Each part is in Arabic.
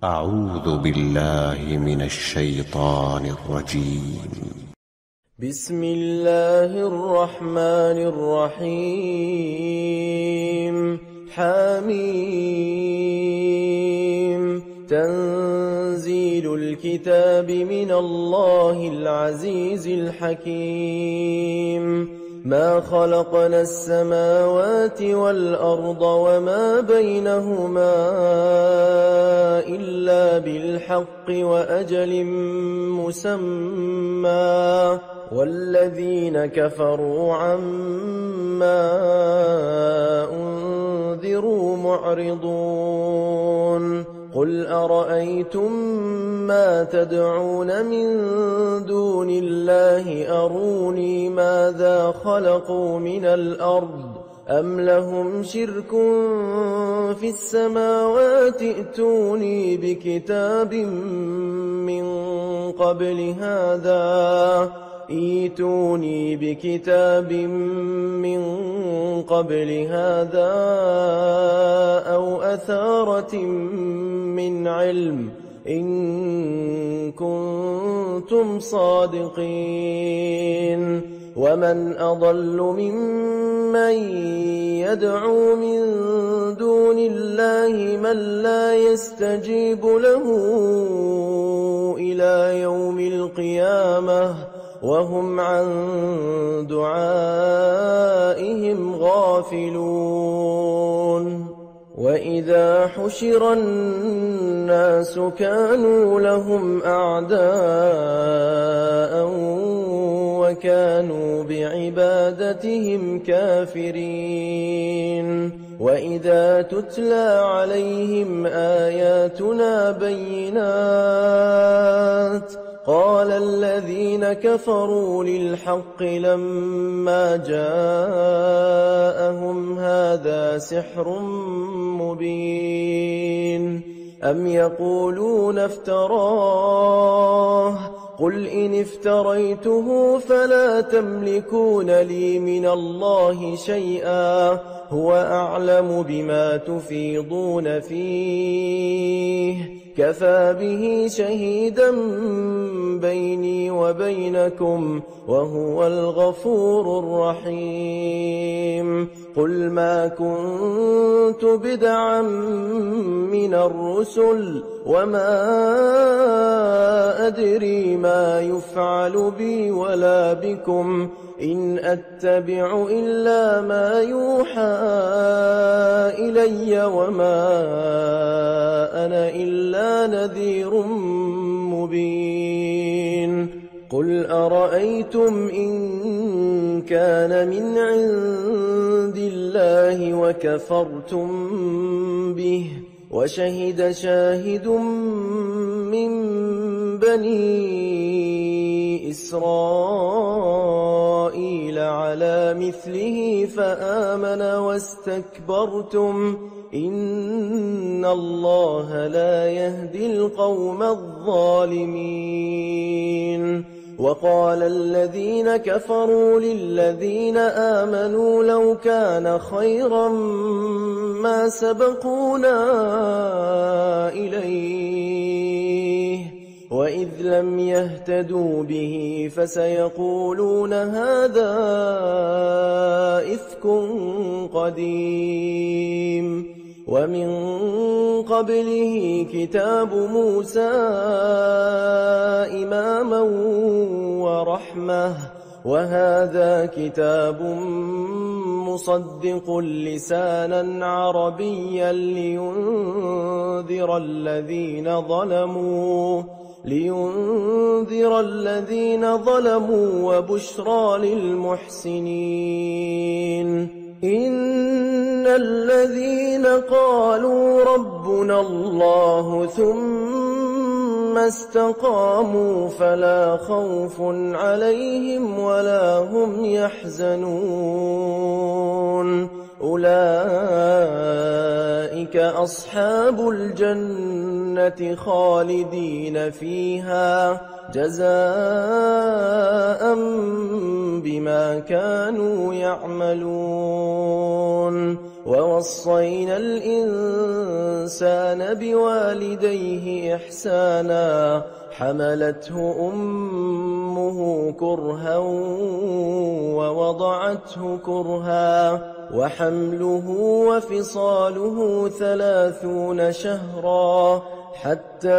أعوذ بالله من الشيطان الرجيم. بسم الله الرحمن الرحيم. حميم. تنزيل الكتاب من الله العزيز الحكيم. ما خلقنا السماوات والأرض وما بينهما إلا بالحق وأجل مسمى، والذين كفروا عما أنذروا معرضون. قل أرأيتم ما تدعون من دون الله أروني ماذا خلقوا من الأرض أم لهم شرك في السماوات ائتوني بكتاب من قبل هذا أو أثارة من علم إن كنتم صادقين. ومن أضل ممن يدعو من دون الله من لا يستجيب له إلى يوم القيامة وهم عن دعائهم غافلون. وإذا حشر الناس كانوا لهم أعداء وكانوا بعبادتهم كافرين. وإذا تتلى عليهم آياتنا بينات قال الذين كفروا للحق لما جاءهم هذا سحر مبين. أم يقولون افتراه قل إن افتريته فلا تملكون لي من الله شيئا هو أعلم بما تفيضون فيه كفى به شهيدا بيني وبينكم وهو الغفور الرحيم. قل ما كنت بدعا من الرسل وما أدري ما يفعل بي ولا بكم إن أتبع إلا ما يوحى إلي وما أنا إلا نذير مبين. قل أرأيتم إن كان من عند الله وكفرتم به وشهد شاهد من بني إسرائيل على مثله فآمن واستكبرتم إن الله لا يهدي القوم الظالمين. وقال الذين كفروا للذين آمنوا لو كان خيرا ما سبقونا إليه وإذ لم يهتدوا به فسيقولون هذا إفك قديم. ومن قبله كتاب موسى إماما ورحمة وهذا كتاب مصدق لسانا عربيا لينذر الذين ظلموا وبشرى للمحسنين. إن الذين قالوا ربنا الله ثم استقاموا فلا خوف عليهم ولا هم يحزنون أولئك أصحاب الجنة الجنة خالدين فيها جزاء بما كانوا يعملون ووصينا الإنسان بوالديه إحسانا حملته أمه كرها ووضعته كرها وحمله وفصاله 30 شهرا حتى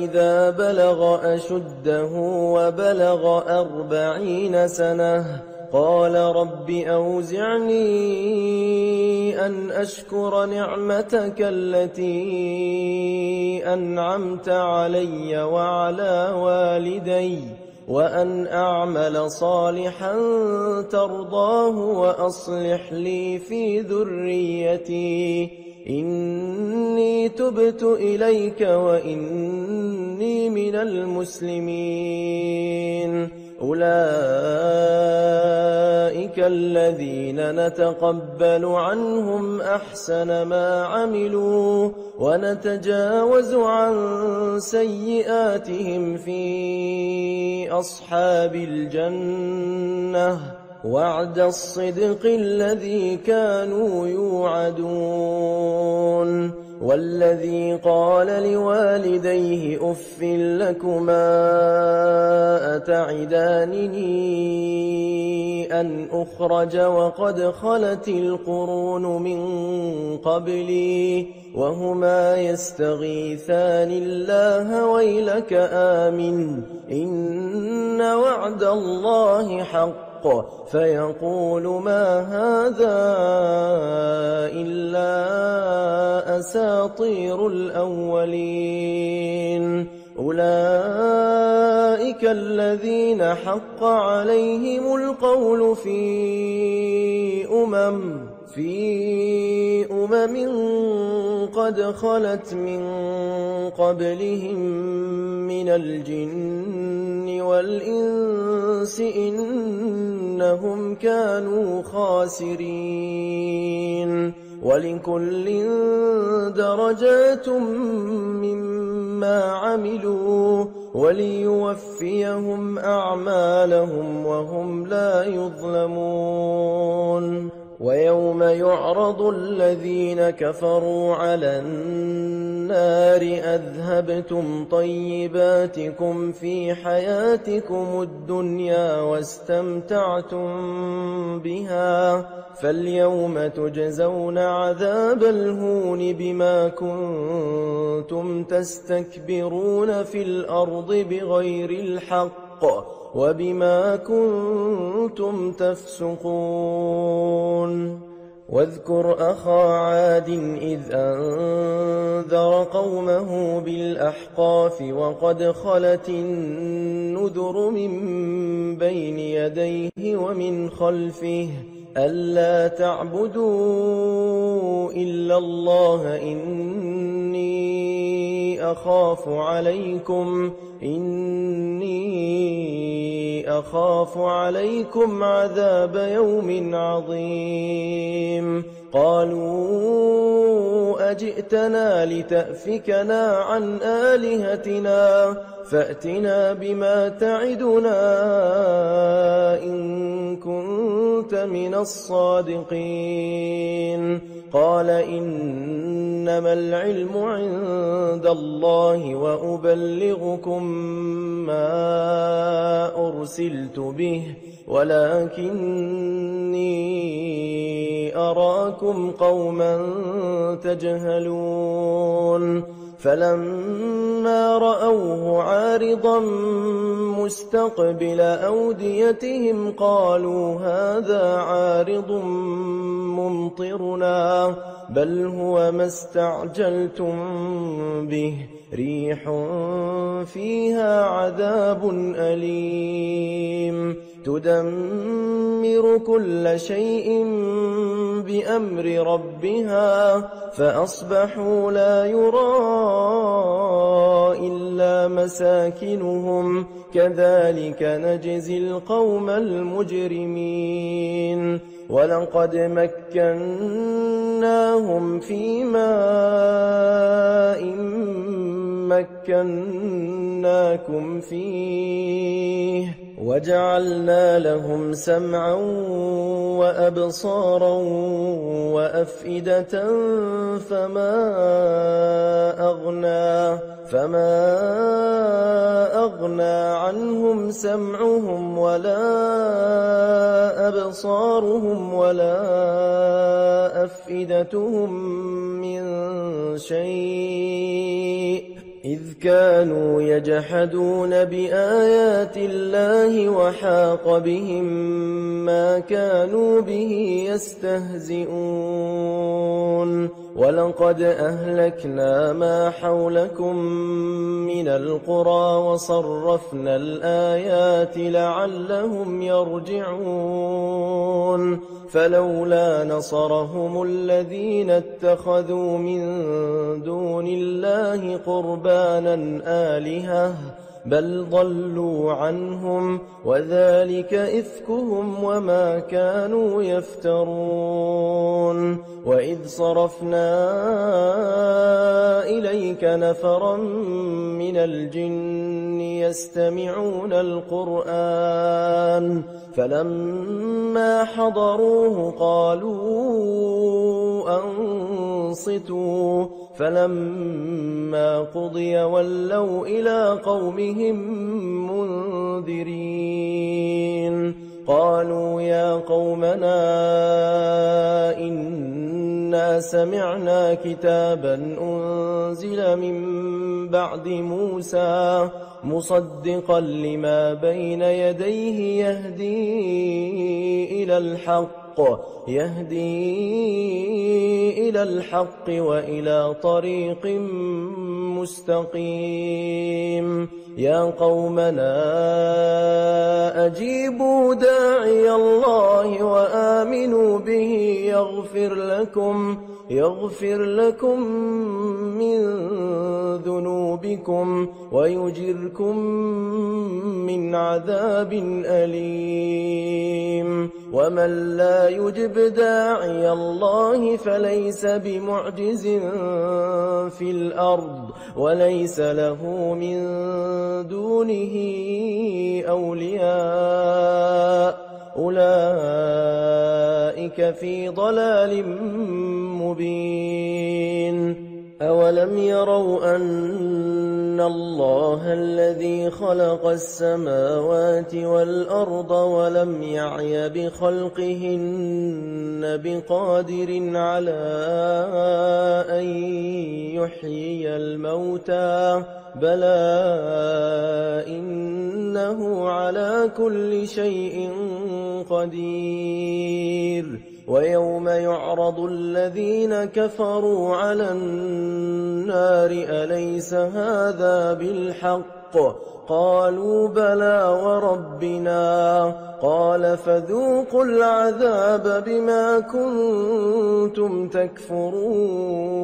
إذا بلغ أشده وبلغ 40 سنة قال رب أوزعني أن أشكر نعمتك التي أنعمت علي وعلى والدي وأن أعمل صالحا ترضاه وأصلح لي في ذريتي إني تبت إليك وإني من المسلمين أولئك الذين نتقبل عنهم أحسن ما عملوا ونتجاوز عن سيئاتهم في أصحاب الجنة وعد الصدق الذي كانوا يوعدون والذي قال لوالديه أف لكما أتعدانني أن أخرج وقد خلت القرون من قبلي وهما يستغيثان الله ويلك آمن إن وعد الله حق فيقول ما هذا إلا أساطير الأولين أولئك الذين حق عليهم القول في أمم قد خلت من قبلهم من الجن والإنس إنهم كانوا خاسرين ولكل درجات مما عملوا وليوفيهم أعمالهم وهم لا يظلمون ويوم يعرض الذين كفروا على النار أذهبتم طيباتكم في حياتكم الدنيا واستمتعتم بها فاليوم تجزون عذاب الهون بما كنتم تستكبرون في الأرض بغير الحق وبما كنتم تفسقون واذكر أخا عاد إذ أنذر قومه بالأحقاف وقد خلت النذر من بين يديه ومن خلفه ألا تعبدوا إلا الله إني أخاف عليكم عذاب يوم عظيم قالوا أجئتنا لتأفكنا عن آلهتنا فأتنا بما تعدنا إن كنت من الصادقين قال إنما العلم عند الله وأبلغكم ما أرسلت به ولكني أراكم قوما تجهلون فلما رأوه عارضا مستقبل أوديتهم قالوا هذا عارض ممطرنا بل هو ما استعجلتم به ريح فيها عذاب أليم تدمر كل شيء بأمر ربها فأصبحوا لا يرى إلا مساكنهم كذلك نجزي القوم المجرمين ولقد مكناهم في ماء مكناكم فيه وجعلنا لهم سمعا وأبصارا وأفئدة فما أغنى عنهم سمعهم ولا أبصارهم ولا أفئدتهم من شيء إذ كانوا يجحدون بآيات الله وحاق بهم ما كانوا به يستهزئون ولقد أهلكنا ما حولكم من القرى وصرفنا الآيات لعلهم يرجعون فلولا نصرهم الذين اتخذوا من دون الله قربانا آلهة بل ضلوا عنهم وذلك إفكهم وما كانوا يفترون وإذ صرفنا إليك نفرا من الجن يستمعون القرآن فلما حضروه قالوا أنصتوا فلما قضي ولوا إلى قومهم منذرين قالوا يا قومنا إنا سمعنا كتابا أنزل من بعد موسى مصدقا لما بين يديه يهدي إلى الحق وإلى طريق مستقيم يا قومنا أجيبوا داعي الله وآمنوا به يغفر لكم من ذنوبكم ويجركم من عذاب أليم ومن لا يجب داعي الله فليس بمعجز في الأرض وليس له من دونه أولياء أولئك في ضلال مبين أولم يروا أن الله الذي خلق السماوات والأرض ولم يعي بخلقهن بقادر على أن يحيي الموتى بلى إنه على كل شيء قدير ويوم يعرض الذين كفروا على النار أليس هذا بالحق قالوا بلى وربنا قال فذوقوا العذاب بما كنتم تكفرون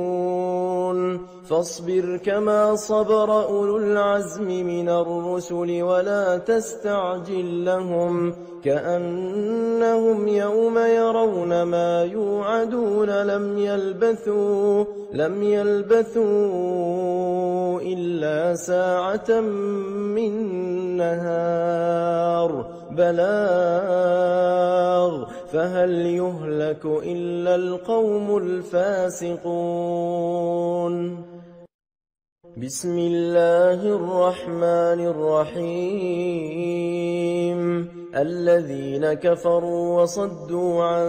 فاصبر كما صبر أولو العزم من الرسل ولا تستعجل لهم كأنهم يوم يرون ما يوعدون لم يلبثوا إلا ساعة من نهار بلاغ فهل يهلك إلا القوم الفاسقون بسم الله الرحمن الرحيم الذين كفروا وصدوا عن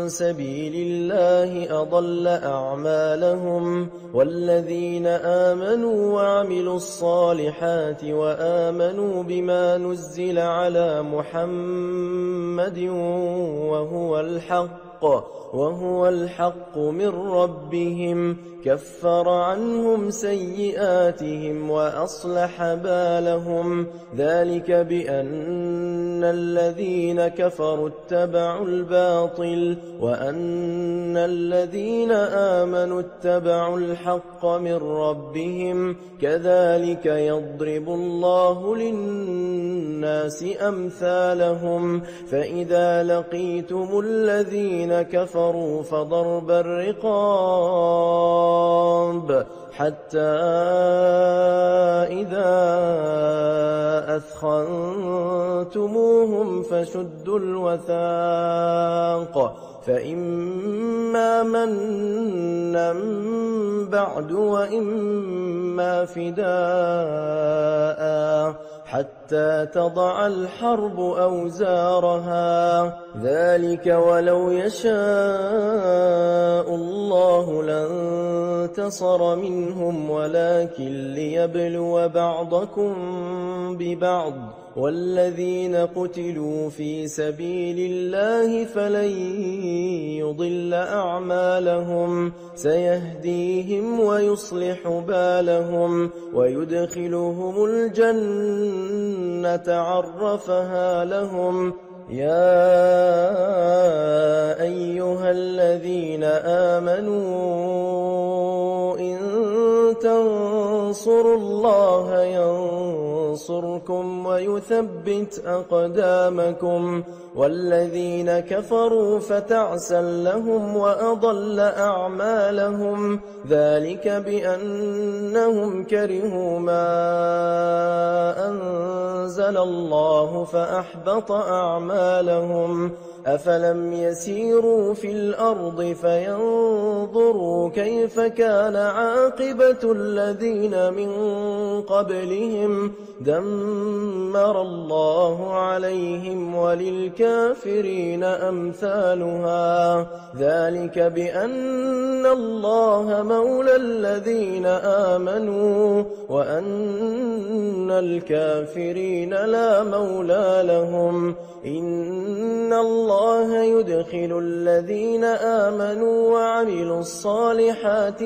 سبيل الله أضل أعمالهم والذين آمنوا وعملوا الصالحات وآمنوا بما نزل على محمد وهو الحق من ربهم كفر عنهم سيئاتهم وأصلح بالهم ذلك بأن الذين كفروا اتبعوا الباطل وأن الذين آمنوا اتبعوا الحق من ربهم كذلك يضرب الله للناس أمثالهم فإذا لقيتم الذين الذين كفروا فضرب الرقاب حتى إذا أثخنتموهم فشدوا الوثاق فإما منا بعد وإما فداء حتى تضع الحرب أوزارها ذلك ولو يشاء الله لانتصر منهم ولكن ليبلو بعضكم ببعض والذين قتلوا في سبيل الله فلن يضل أعمالهم سيهديهم ويصلح بالهم ويدخلهم الجنة عرفها لهم يا أيها الذين آمنوا إن تنصروا الله ينصركم ويثبت أقدامكم والذين كفروا فتعسا لهم وأضل أعمالهم ذلك بأنهم كرهوا ما أنزل الله فأحبط أعمالهم أفلم يسيروا في الأرض فينظروا كيف كان عاقبة الذين من قبلهم دمر الله عليهم وللكافرين أمثالها ذلك بأن الله مولى الذين آمنوا وأن الكافرين لا مولى لهم إن الله يدخل الذين آمنوا وعملوا الصالحات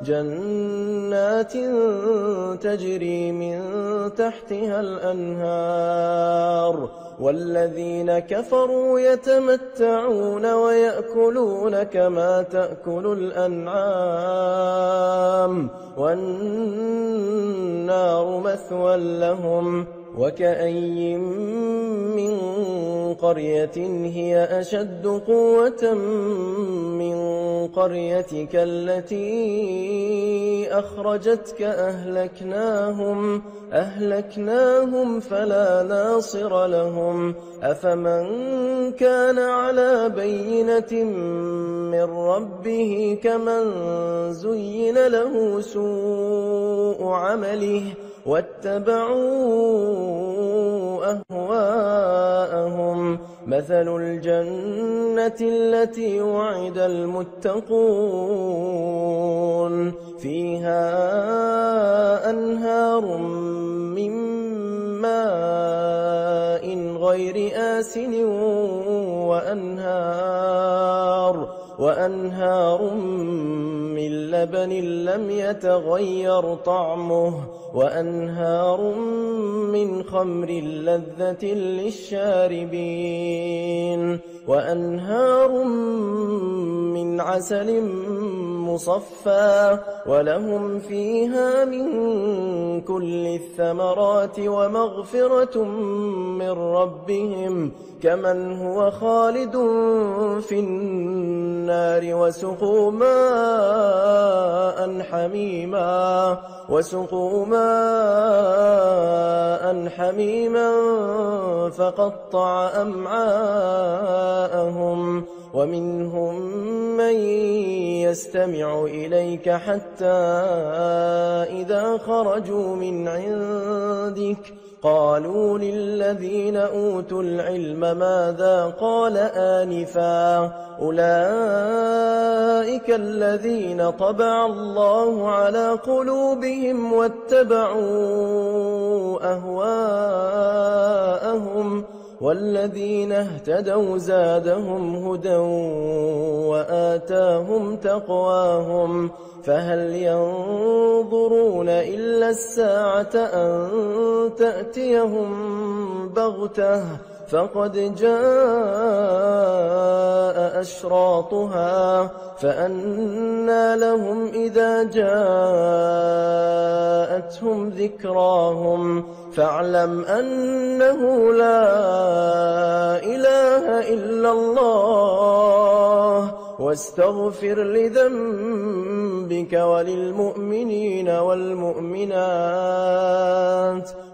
جنات تجري من تحتها الأنهار والذين كفروا يتمتعون ويأكلون كما تأكل الأنعام والنار مثوى لهم وكأي من قرية هي أشد قوة من قريتك التي أخرجتك أهلكناهم فلا ناصر لهم أفمن كان على بينة من ربه كمن زين له سوء عمله واتبعوا أهواءهم مثل الجنة التي وعد المتقون فيها أنهار من ماء غير آسن وأنهار من لبن لم يتغير طعمه وأنهار من خمر لذة للشاربين وأنهار من عسل مصفى ولهم فيها من كل الثمرات ومغفرة من ربهم كمن هو خالد في النار وسقوا ماء حميما فقطع أمعاءهم ومنهم من يستمع إليك حتى إذا خرجوا من عندك قالوا للذين أوتوا العلم ماذا قال آنفا أولئك الذين طبع الله على قلوبهم واتبعوا أهواءهم والذين اهتدوا زادهم هدى وآتاهم تقواهم فهل ينظرون إلا الساعة أن تأتيهم بغتة فقد جاء أشراطها فأنى لهم إذا جاءتهم ذكراهم فاعلم أنه لا إله إلا الله واستغفر لذنبك وللمؤمنين والمؤمنات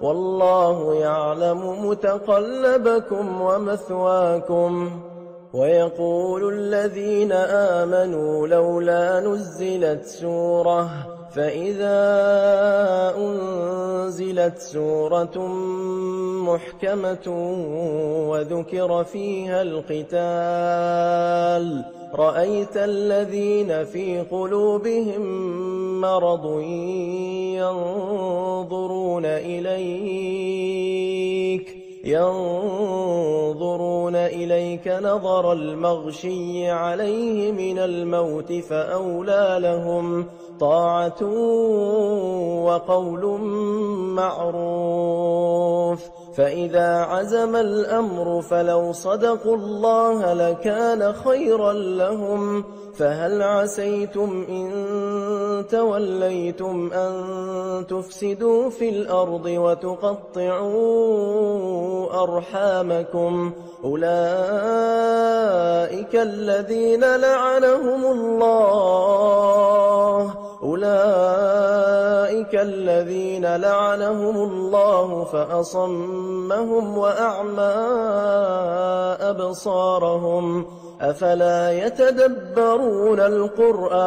والله يعلم متقلبكم ومثواكم. ويقول الذين آمنوا لولا نزلت سورة فإذا أنزلت سورة محكمة وذكر فيها القتال رأيت الذين في قلوبهم مرض ينظرون إليك نظر المغشي عليه من الموت فأولى لهم طاعة وقول معروف. فإذا عزم الأمر فلو صدقوا الله لكان خيرا لهم. فهل عسيتم إن توليتم أن تفسدوا في الأرض وتقطعوا أرحامكم أولئك الذين لعنهم الله فأصمهم وأعمى أبصارهم أفلا يتدبرون القرآن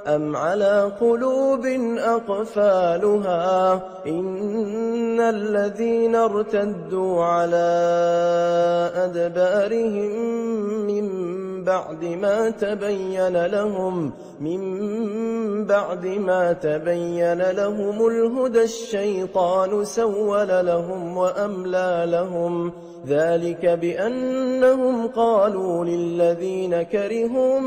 أم على قلوب أقفالها إن الذين ارتدوا على أدبارهم من بعد ما تبين لهم الهدى الشيطان سول لهم وأملى لهم ذلك بأنهم قالوا للذين كرهوا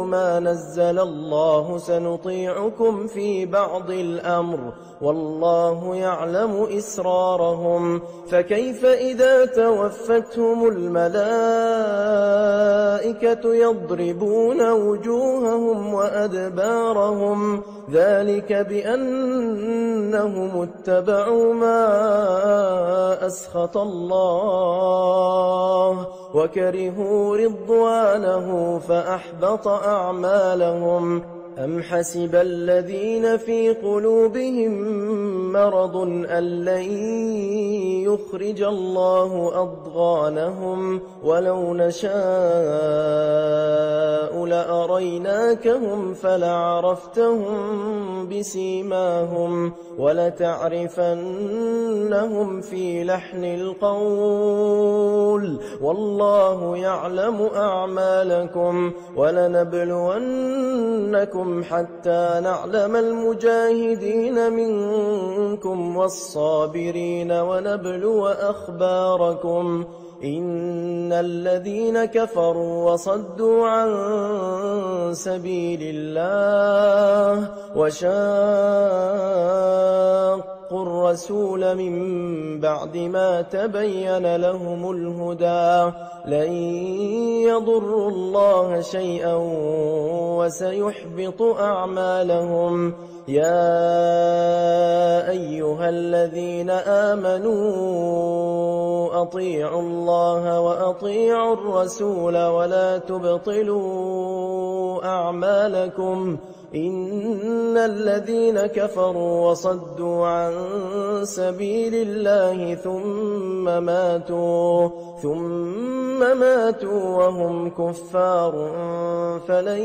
ما نزل الله سنطيعكم في بعض الأمر والله يعلم إسرارهم. فكيف إذا توفتهم الملائكة يضربون وجوههم وأدبارهم ذلك بأنهم اتبعوا ما أسخط الله وكرهوا رضوانه فأحبط أعمالهم. أم حسب الذين في قلوبهم مرض أن لن يخرج الله أضغانهم ولو نشاء لأريناكهم فلعرفتهم بسيماهم ولتعرفنهم في لحن القول والله يعلم أعمالكم. ولنبلونكم حتى نعلم المجاهدين منكم والصابرين ونبلو أخباركم. إن الذين كفروا وصدوا عن سبيل الله وشاقوا الرسول من بعد ما تبين لهم الهدى لن يضروا الله شيئا وسيحبط أعمالهم. يا أيها الذين آمنوا أطيعوا الله وأطيعوا الرسول ولا تبطلوا أعمالكم. إن الذين كفروا وصدوا عن سبيل الله ثم ماتوا وهم كفار فلن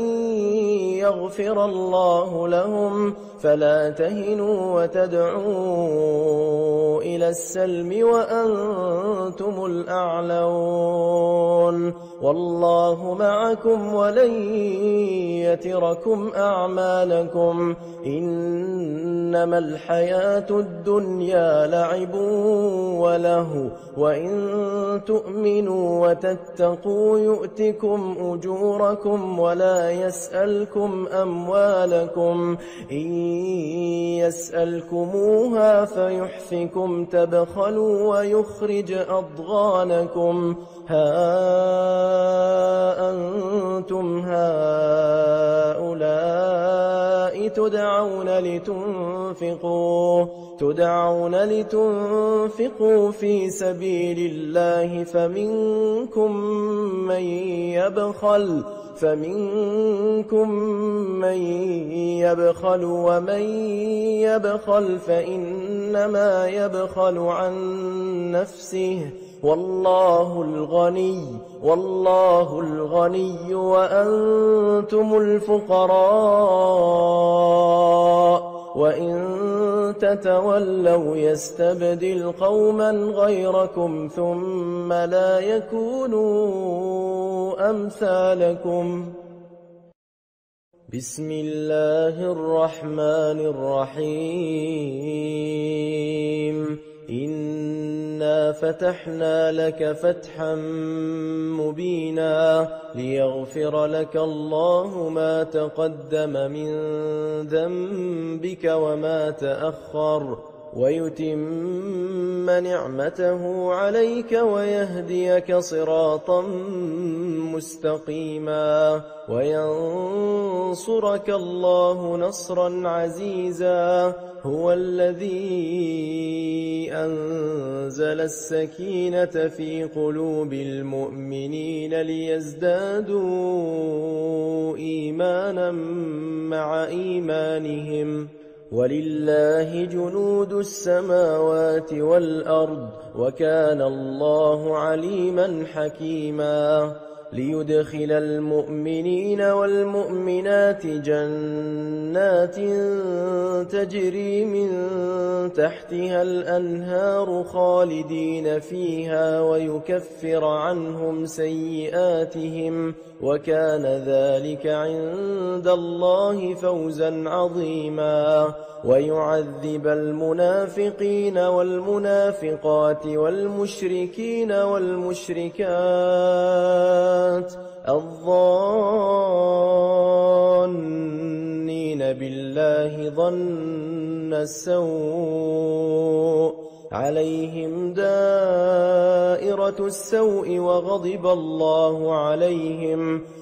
يغفر الله لهم. فلا تهنوا وتدعوا إلى السلم وأنتم الأعلون والله معكم ولن يتركم أعمالكم. أعمالكم إنما الحياة الدنيا لعب ولهو وإن تؤمنوا وتتقوا يؤتكم أجوركم ولا يسألكم أموالكم إن يسألكموها فيحفكم تبخلوا ويخرج أضغانكم ها أنتم هؤلاء تدعون لتنفقوا في سبيل الله فمنكم من يبخل ومن يبخل فإنما يبخل عن نفسه والله الغني وأنتم الفقراء وإن تتولوا يستبدل قوما غيركم ثم لا يكونوا أمثالكم. بسم الله الرحمن الرحيم إنا فتحنا لك فتحا مبينا ليغفر لك الله ما تقدم من ذنبك وما تأخر ويتم نعمته عليك ويهديك صراطا مستقيما وينصرك الله نصرا عزيزا هو الذي أنزل السكينة في قلوب المؤمنين ليزدادوا إيمانا مع إيمانهم ولله جنود السماوات والأرض وكان الله عليما حكيما ليدخل المؤمنين والمؤمنات جنات تجري من تحتها الأنهار خالدين فيها ويكفر عنهم سيئاتهم وكان ذلك عند الله فوزا عظيما ويعذب المنافقين والمنافقات والمشركين والمشركات الظانين بالله ظن السوء عليهم دائرة السوء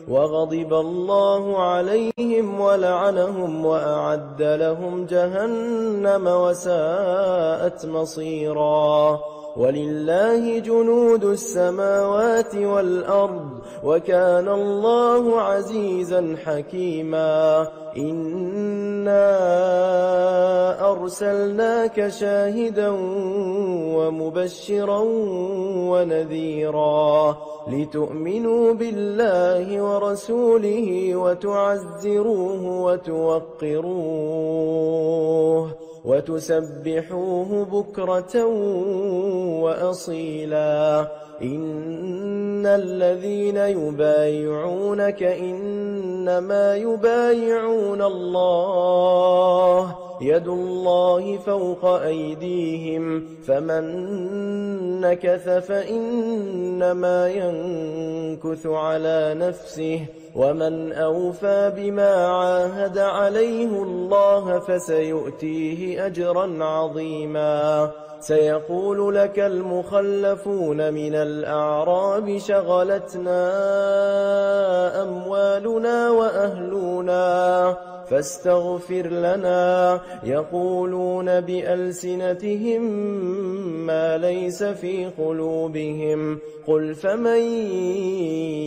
وغضب الله عليهم ولعنهم وأعد لهم جهنم وساءت مصيرا ولله جنود السماوات والأرض وكان الله عزيزا حكيما إنا أرسلناك شاهدا ومبشرا ونذيرا لتؤمنوا بالله ورسوله وتعزروه وتوقروه وتسبحوه بكرة وأصيلا إن الذين يبايعونك إنما يبايعون الله يد الله فوق أيديهم فمن نكث فإنما ينكث على نفسه ومن أوفى بما عاهد عليه الله فسيؤتيه أجرا عظيما سيقول لك المخلفون من الأعراب شغلتنا أموالنا وأهلنا فاستغفر لنا يقولون بألسنتهم ما ليس في قلوبهم قل فمن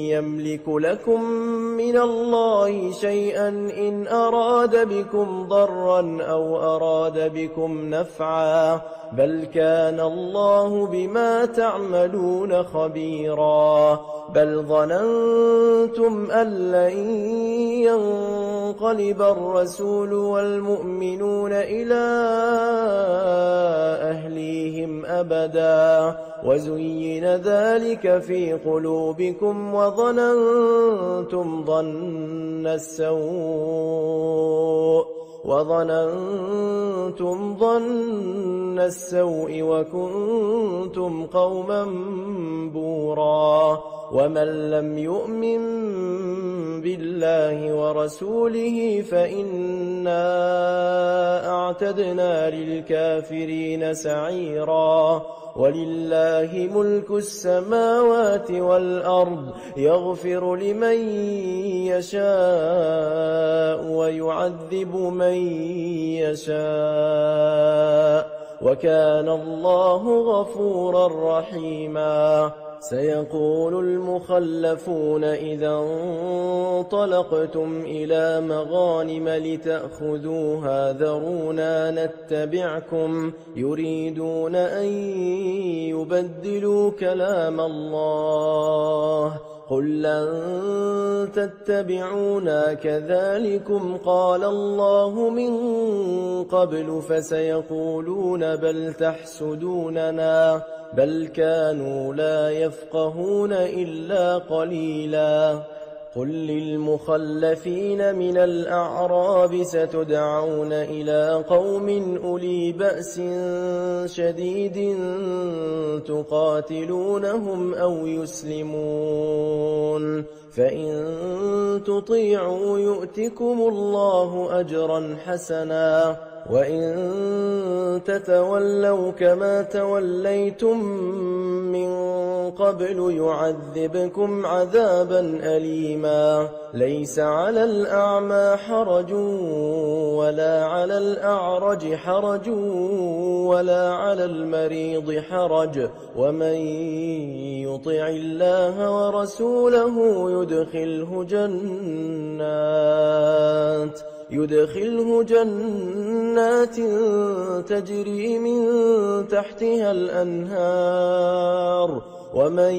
يملك لكم من الله شيئا إن أراد بكم ضرا أو أراد بكم نفعا بل كان الله بما تعملون خبيرا بل ظننتم أن لن ينقلب الرسول والمؤمنون إلى أهليهم أبدا وزين ذلك في قلوبكم وظننتم ظن السوء وكنتم قوما بورا ومن لم يؤمن بالله ورسوله فإنا أعتدنا للكافرين سعيرا ولله ملك السماوات والأرض يغفر لمن يشاء ويعذب من يشاء وكان الله غفورا رحيما سيقول المخلفون إذا انطلقتم إلى مغانم لتأخذوها ذرونا نتبعكم يريدون أن يبدلوا كلام الله قل لن تتبعونا كذلكم قال الله من قبل فسيقولون بل تحسدوننا بل كانوا لا يفقهون إلا قليلا قل للمخلفين من الأعراب ستدعون إلى قوم أولي بأس شديد تقاتلونهم أو يسلمون فإن تطيعوا يؤتكم الله أجرا حسنا وإن تتولوا كما توليتم من قبل يعذبكم عذابا أليما ليس على الأعمى حرج ولا على الأعرج حرج ولا على المريض حرج ومن يطع الله ورسوله يدخله جنات تجري من تحتها الأنهار ومن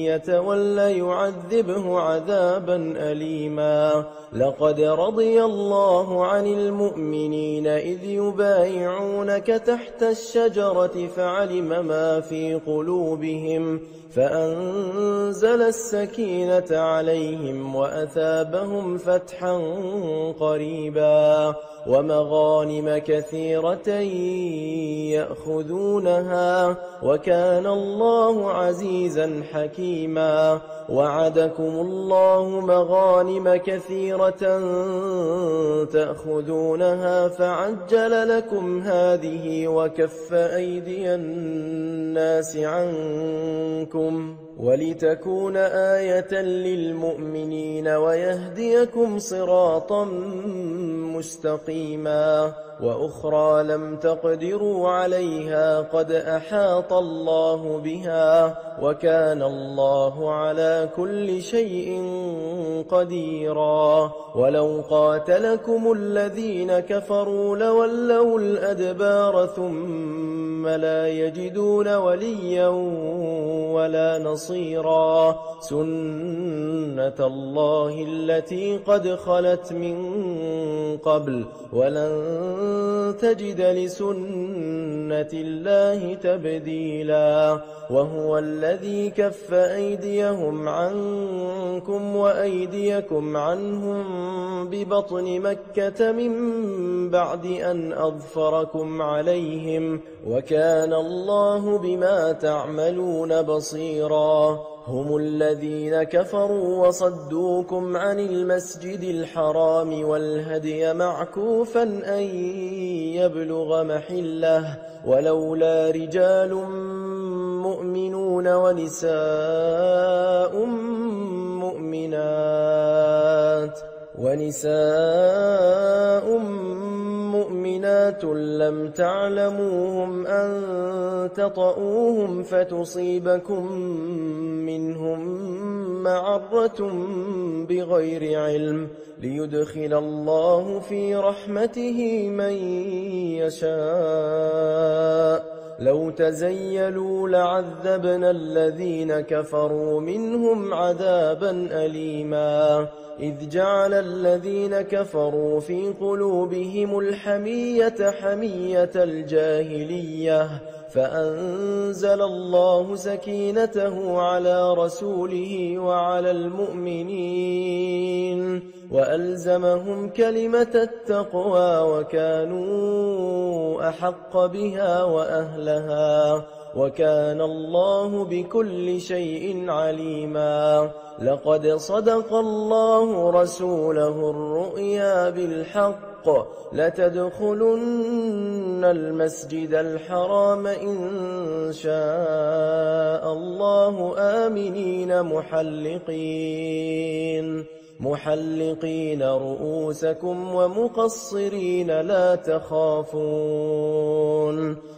يتولى يعذبه عذابا أليما لقد رضي الله عن المؤمنين إذ يبايعونك تحت الشجرة فعلم ما في قلوبهم فأنزل السكينة عليهم وأثابهم فتحا قريبا ومغانم كثيرة يأخذونها وكان الله عزيزا حكيما وعدكم الله مغانم كثيرة تأخذونها فعجل لكم هذه وكف أيدي الناس عنكم ولتكون آية للمؤمنين ويهديكم صراطا مستقيما وأخرى لم تقدروا عليها قد أحاط الله بها وكان الله على كل شيء قديرا ولو قاتلكم الذين كفروا لولوا الأدبار ثم لا يجدون وليا ولا نصيرا سنة الله التي قد خلت من قبل ولن تجد لسنة الله تبديلا وهو الذي كف أيديهم عنكم وأيديكم عنهم ببطن مكة من بعد أن أظفركم عليهم وكان الله بما تعملون بصيرا هم الذين كفروا وصدوكم عن المسجد الحرام والهدي معكوفا أن يبلغ محله ولولا رجال مؤمنون ونساء مؤمنات لم تعلموهم أن تطؤوهم فتصيبكم منهم معرة بغير علم ليدخل الله في رحمته من يشاء لو تزيلوا لعذبنا الذين كفروا منهم عذابا أليما إذ جعل الذين كفروا في قلوبهم الحمية حمية الجاهلية فأنزل الله سكينته على رسوله وعلى المؤمنين وألزمهم كلمة التقوى وكانوا أحق بها وأهلها وكان الله بكل شيء عليما لقد صدق الله رسوله الرؤيا بالحق لتدخلن المسجد الحرام إن شاء الله آمنين محلقين رؤوسكم ومقصرين لا تخافون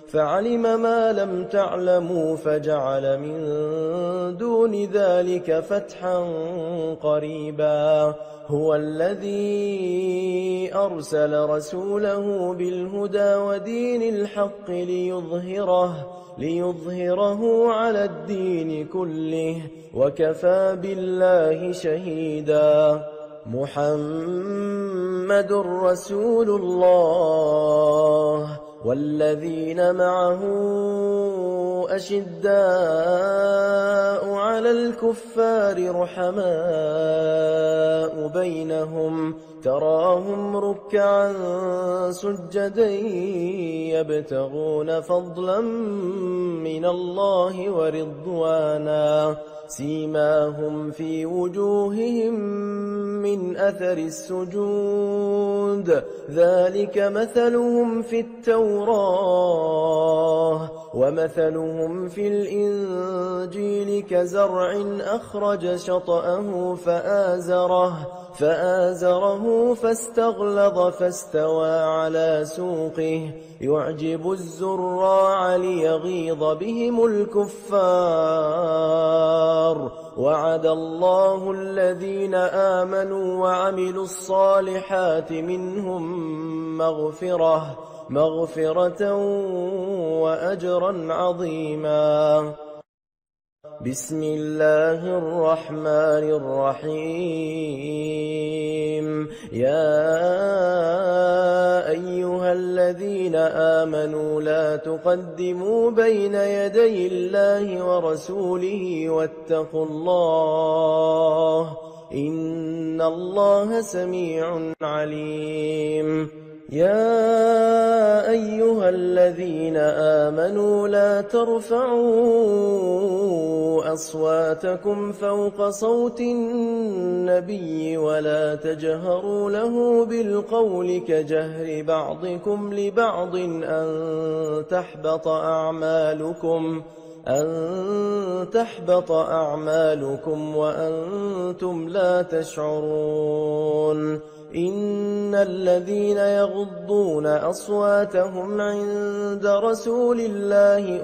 فعلم ما لم تعلموا فجعل من دون ذلك فتحا قريبا هو الذي أرسل رسوله بالهدى ودين الحق ليظهره على الدين كله وكفى بالله شهيدا محمد رسول الله والذين معه أشداء على الكفار رحماء بينهم تراهم ركعا سجدا يبتغون فضلا من الله ورضوانا سيماهم في وجوههم من أثر السجود ذلك مثلهم في التوراة ومثلهم في الإنجيل كزرع أخرج شطأه فآزره فاستغلظ فاستوى على سوقه يعجب الزراع ليغيظ بهم الكفار وعد الله الذين آمنوا وعملوا الصالحات منهم مغفرة وأجرا عظيما بسم الله الرحمن الرحيم يا أيها الذين آمنوا لا تقدموا بين يدي الله ورسوله واتقوا الله إن الله سميع عليم يا أيها الذين آمنوا لا ترفعوا أصواتكم فوق صوت النبي ولا تجهروا له بالقول كجهر بعضكم لبعض أن تحبط أعمالكم وأنتم لا تشعرون إن الذين يغضون أصواتهم عند رسول الله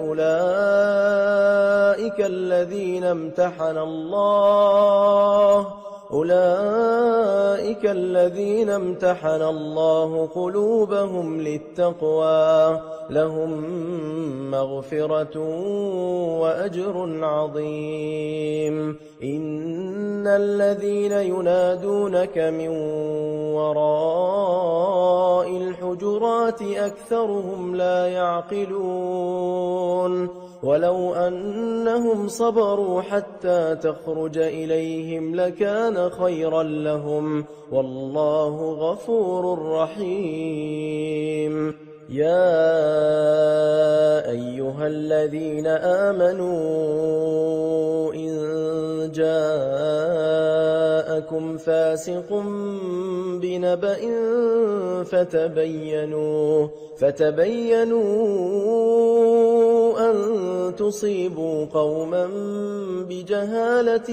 أولئك الذين امتحن الله قلوبهم للتقوى لهم مغفرة وأجر عظيم إن الذين ينادونك من وراء الحجرات أكثرهم لا يعقلون ولو أنهم صبروا حتى تخرج إليهم لكان خيرا لهم والله غفور رحيم يا أيها الذين آمنوا إن جاءكم فاسق بنبأ فتبينوا أن تصيبوا قوما بجهالة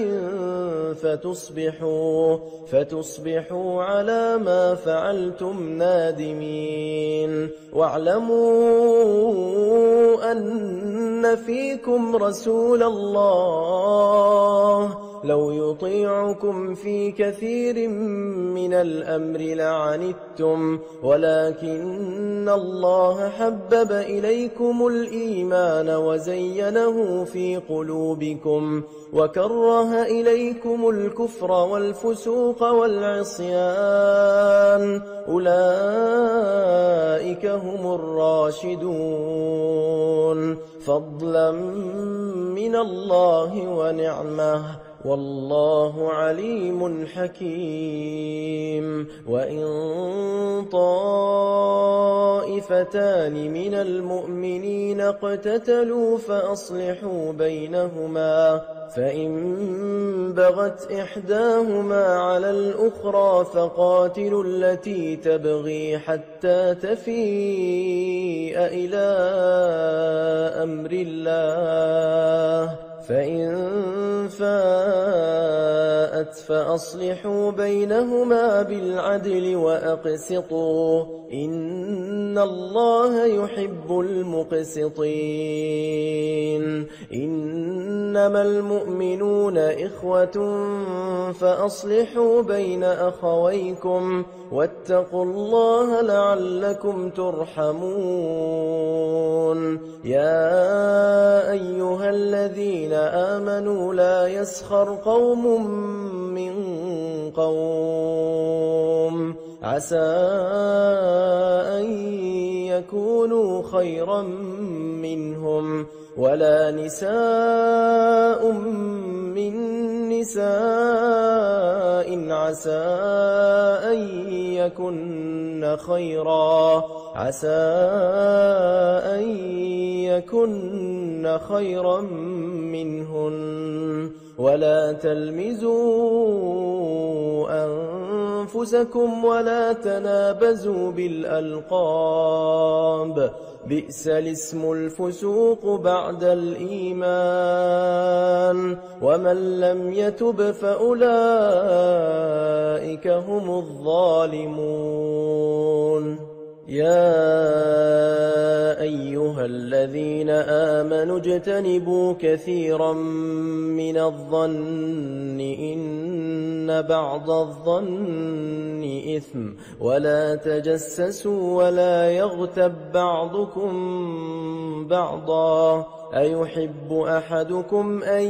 فتصبحوا على ما فعلتم نادمين واعلموا أن فيكم رسول الله لو يطيعكم في كثير من الأمر لعنتم ولكن الله حبب إليكم الإيمان وزينه في قلوبكم وكره إليكم الكفر والفسوق والعصيان أولئك هم الراشدون فضلا من الله ونعمه والله عليم حكيم وإن طائفتان من المؤمنين اقتتلوا فأصلحوا بينهما فإن بغت إحداهما على الأخرى فقاتلوا التي تبغي حتى تفيء إلى أمر الله فإن فاءت فأصلحوا بينهما بالعدل وأقسطوا إن الله يحب المقسطين إنما المؤمنون إخوة فأصلحوا بين أخويكم واتقوا الله لعلكم ترحمون يا أيها الذين آمنوا لا يسخر قوم من قوم عسى أن يكونوا خيرا منهم ولا نساء من نساء عسى أن يكن خيرا منهن ولا تلمزوا أنفسكم ولا تنابزوا بالألقاب بئس الاسم الفسوق بعد الإيمان ومن لم يتب فأولئك هم الظالمون يا أيها الذين آمنوا اجتنبوا كثيرا من الظن إن بعض الظن إثم ولا تجسسوا ولا يغتب بعضكم بعضا أيحب أحدكم أن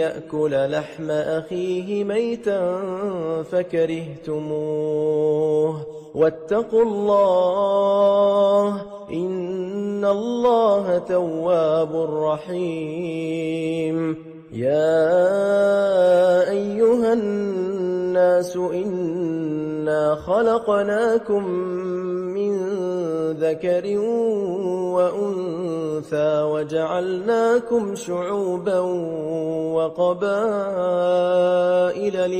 يأكل لحم أخيه ميتا فكرهتموه واتقوا الله إن الله تواب رحيم يا أيها الناس إنا خلقناكم من ذكر وأنثى وجعلناكم شعوبا وقبائل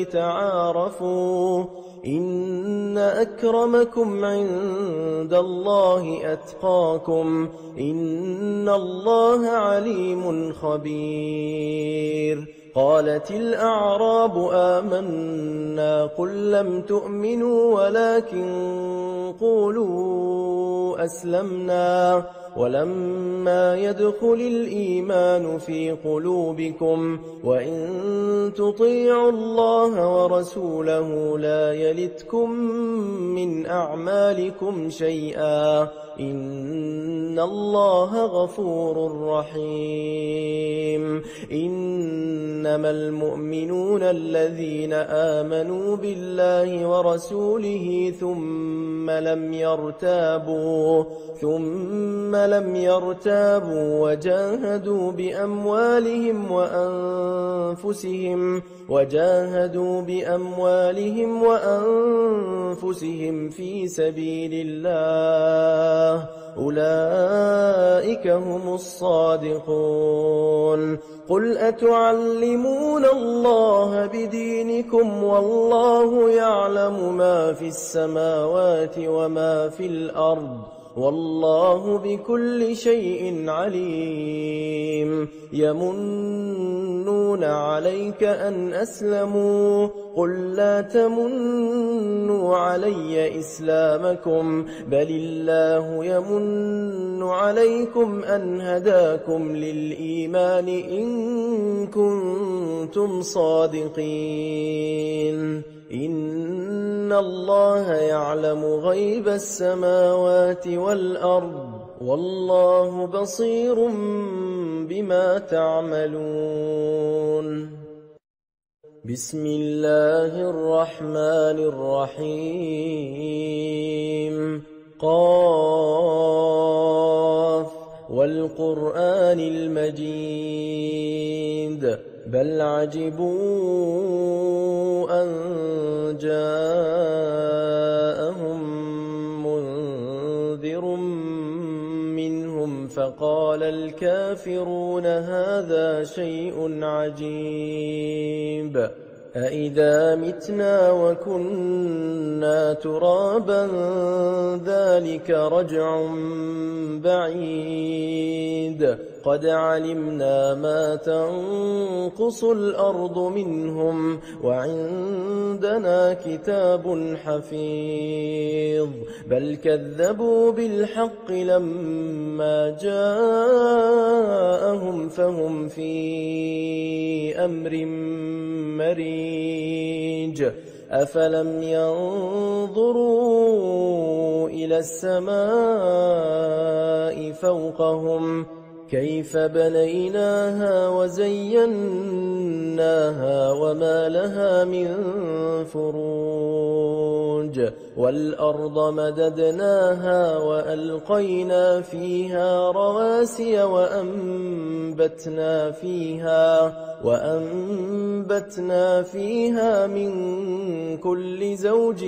لتعارفوا إن أكرمكم عند الله أتقاكم إن الله عليم خبير قالت الأعراب آمنا قل لم تؤمنوا ولكن قولوا أسلمنا ولما يدخل الإيمان في قلوبكم وإن تطيعوا الله ورسوله لا يلتكم من أعمالكم شيئا إن الله غفور رحيم إنما المؤمنون الذين آمنوا بالله ورسوله ثم لم يرتابوا وجاهدوا بأموالهم وأنفسهم في سبيل الله أولئك هم الصادقون قل أتعلمون الله بدينكم والله يعلم ما في السماوات وما في الأرض والله بكل شيء عليم يمنون يمنون عليك أن أسلموا قل لا تمنوا علي إسلامكم بل الله يمن عليكم أن هداكم للإيمان إن كنتم صادقين إن الله يعلم غيب السماوات والأرض والله بصير بما تعملون بسم الله الرحمن الرحيم قاف والقرآن المجيد بل عجبوا أن جاءهم منذر منهم فقال الكافرون هذا شيء عجيب أإذا متنا وكنا ترابا ذلك رجع بعيد قد علمنا ما تنقص الأرض منهم وعندنا كتاب حفيظ بل كذبوا بالحق لما جاءهم فهم في أمر مريج أفلم ينظروا إلى السماء فوقهم كيف بنيناها وزيناها وما لها من فروج والأرض مددناها وألقينا فيها رواسي وأنبتنا فيها من كل زوج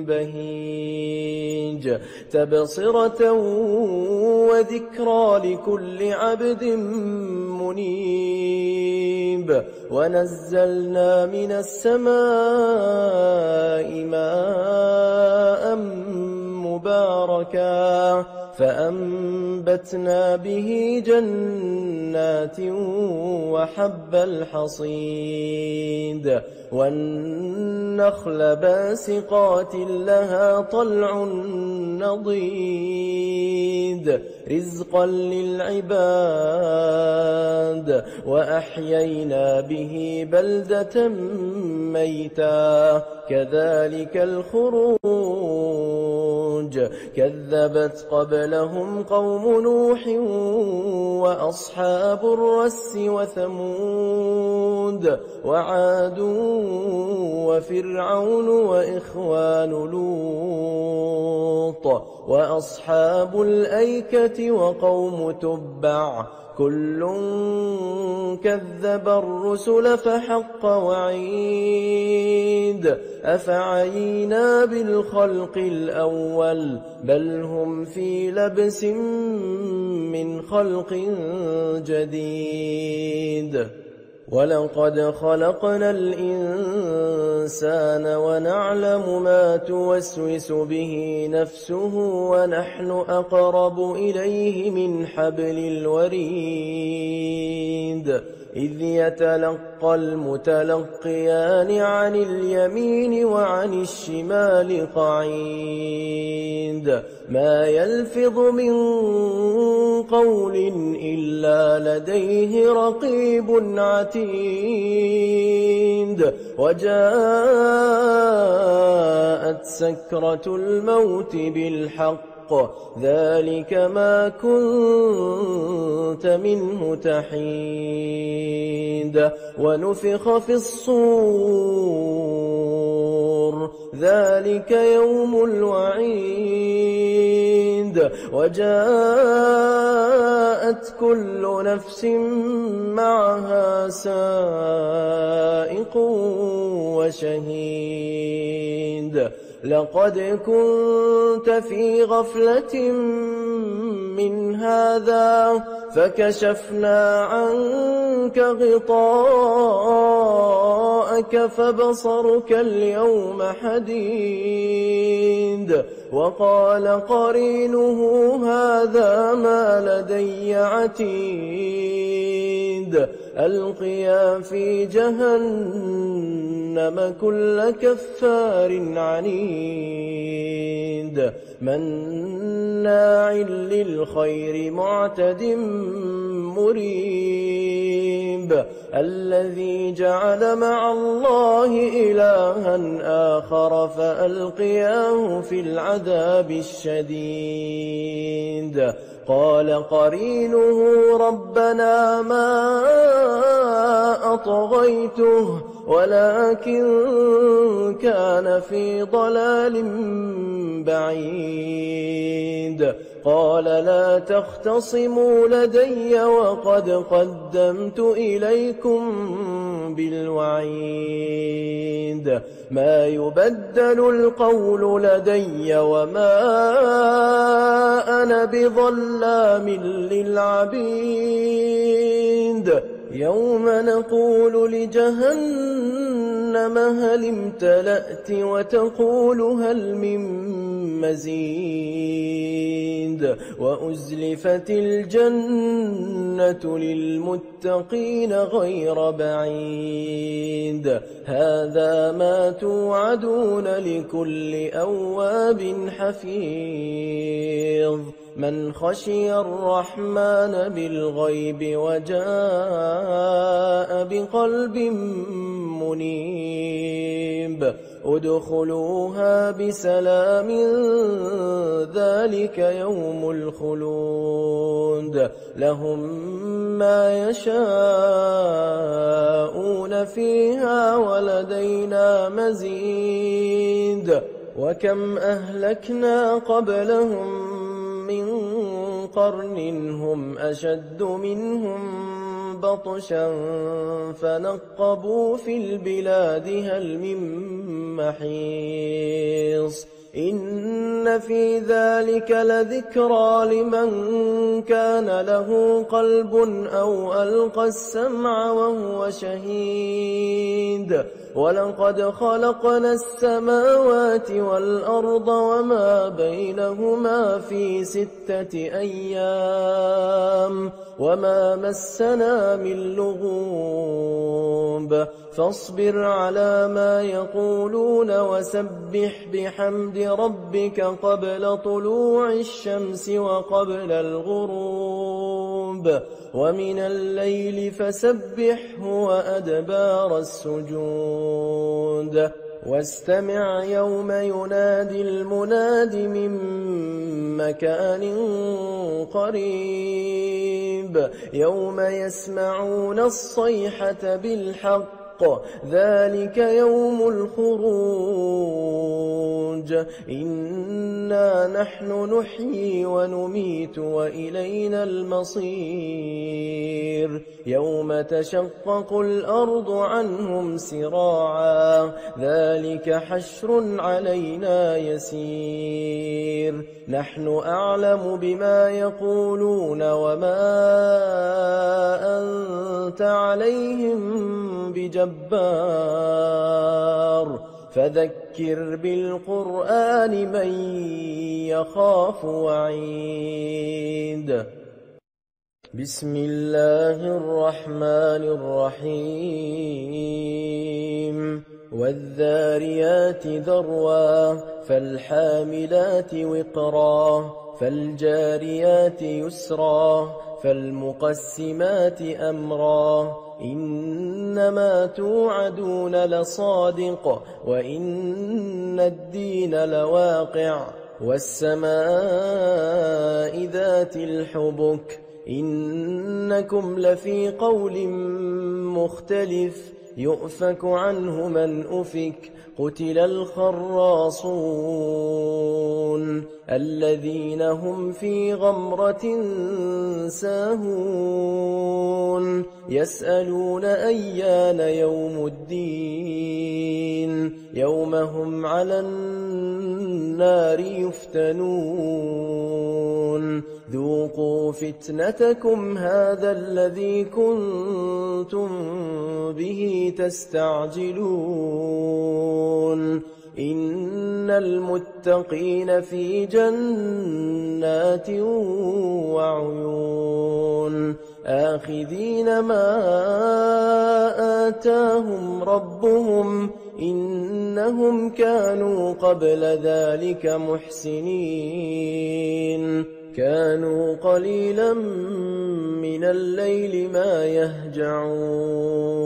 بهيج تبصرة وذكرى لكل عبد منيب ونزلنا من السماء ماء مباركا فأنبتنا به جنات وحب الحصيد والنخل باسقات لها طلع نضيد رزقا للعباد وأحيينا به بلدة ميتا كذلك الخروج كذبت قبلهم قوم نوح وأصحاب الرس وثمود وعاد وفرعون وإخوان لوط وأصحاب الأيكة وقوم تبع كل كذب الرسل فحق وعيد أفعينا بالخلق الأول بل هم في لبس من خلق جديد ولقد خلقنا الإنسان ونعلم ما توسوس به نفسه ونحن أقرب إليه من حبل الوريد إذ يتلقى المتلقيان عن اليمين وعن الشمال قعيد ما يلفظ من قول إلا لديه رقيب عتيد وجاءت سكرة الموت بالحق ذلك ما كنت منه تحيد ونفخ في الصور ذلك يوم الوعيد وجاءت كل نفس معها سائق وشهيد لقد كنت في غفلة من هذا فكشفنا عنك غطاءك فبصرك اليوم حديد وقال قرينه هذا ما لدي عتيد ألقيا في جهنم كل كفار عنيد مناع للخير معتد مريب الذي جعل مع الله إلها آخر فألقياه في العذاب الشديد قال قرينه ربنا ما أطغيته ولكن كان في ضلال بعيد قال لا تختصموا لدي وقد قدمت إليكم بالوعيد ما يبدل القول لدي وما أنا بظلام للعبيد يوم نقول لجهنم هل امتلأت وتقول هل من مزيد وأزلفت الجنة للمتقين غير بعيد هذا ما توعدون لكل أواب حفيظ من خشي الرحمن بالغيب وجاء بقلب منيب ادخلوها بسلام ذلك يوم الخلود لهم ما يشاءون فيها ولدينا مزيد وكم أهلكنا قبلهم من قرن هم أشد منهم بطشا فنقبوا في البلاد هل من محيص إن في ذلك لذكرى لمن كان له قلب أو ألقى السمع وهو شهيد ولقد خلقنا السماوات والأرض وما بينهما في 6 أيام وما مسنا من لغوب فاصبر على ما يقولون وسبح بحمد ربك قبل طلوع الشمس وقبل الغروب ومن الليل فسبحه وأدبار السجود واستمع يوم ينادي المناد من مكان قريب يوم يسمعون الصيحة بالحق ذلك يوم الخروج إنا نحن نحيي ونميت وإلينا المصير يوم تشقق الأرض عنهم سراعا ذلك حشر علينا يسير نحن أعلم بما يقولون وما أنت عليهم بجبار فذكر بالقرآن من يخاف وعيد بسم الله الرحمن الرحيم والذاريات ذروا فالحاملات وقرا فالجاريات يسرا فالمقسمات أمرا إنما توعدون لصادق وإن الدين لواقع والسماء ذات الحبك إنكم لفي قول مختلف يؤفك عنه من أفك قتل الخراصون الذين هم في غمرة ساهون يسألون أيان يوم الدين يوم هم على النار يفتنون ذوقوا فتنتكم هذا الذي كنتم به تستعجلون إن المتقين في جنات وعيون آخذين ما آتاهم ربهم إنهم كانوا قبل ذلك محسنين كانوا قليلا من الليل ما يهجعون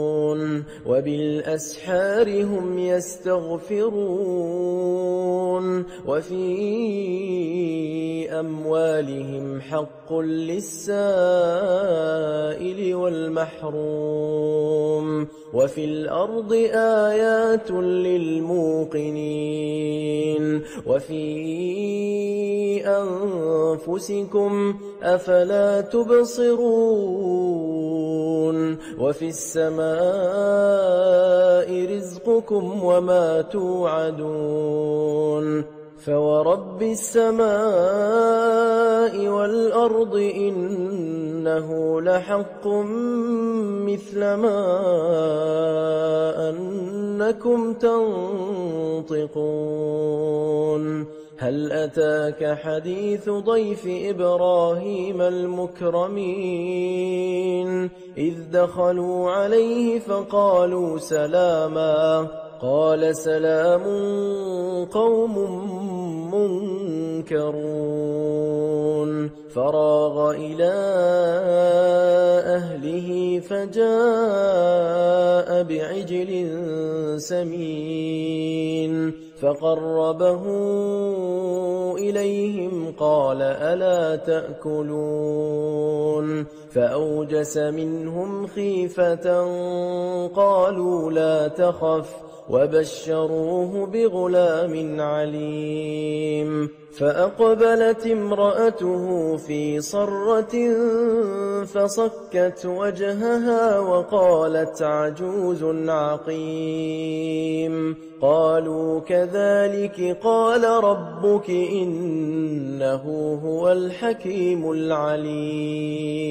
وبالأسحار هم يستغفرون وفي أموالهم حق للسائل والمحروم وفي الأرض آيات للموقنين وفي أنفسكم أفلا تبصرون وفي السماء رزقكم وما توعدون فورب السماء والأرض إنه لحق مثل ما أنكم تنطقون هل أتاك حديث ضيف إبراهيم المكرمين إذ دخلوا عليه فقالوا سلاما قال سلام قوم منكرون فراغ إلى أهله فجاء بعجل سمين فقربه إليهم قال ألا تأكلون فأوجس منهم خيفة قالوا لا تخف وبشروه بغلام عليم فأقبلت امرأته في صرة فصكت وجهها وقالت عجوز عقيم قالوا كذلك قال ربك إنه هو الحكيم العليم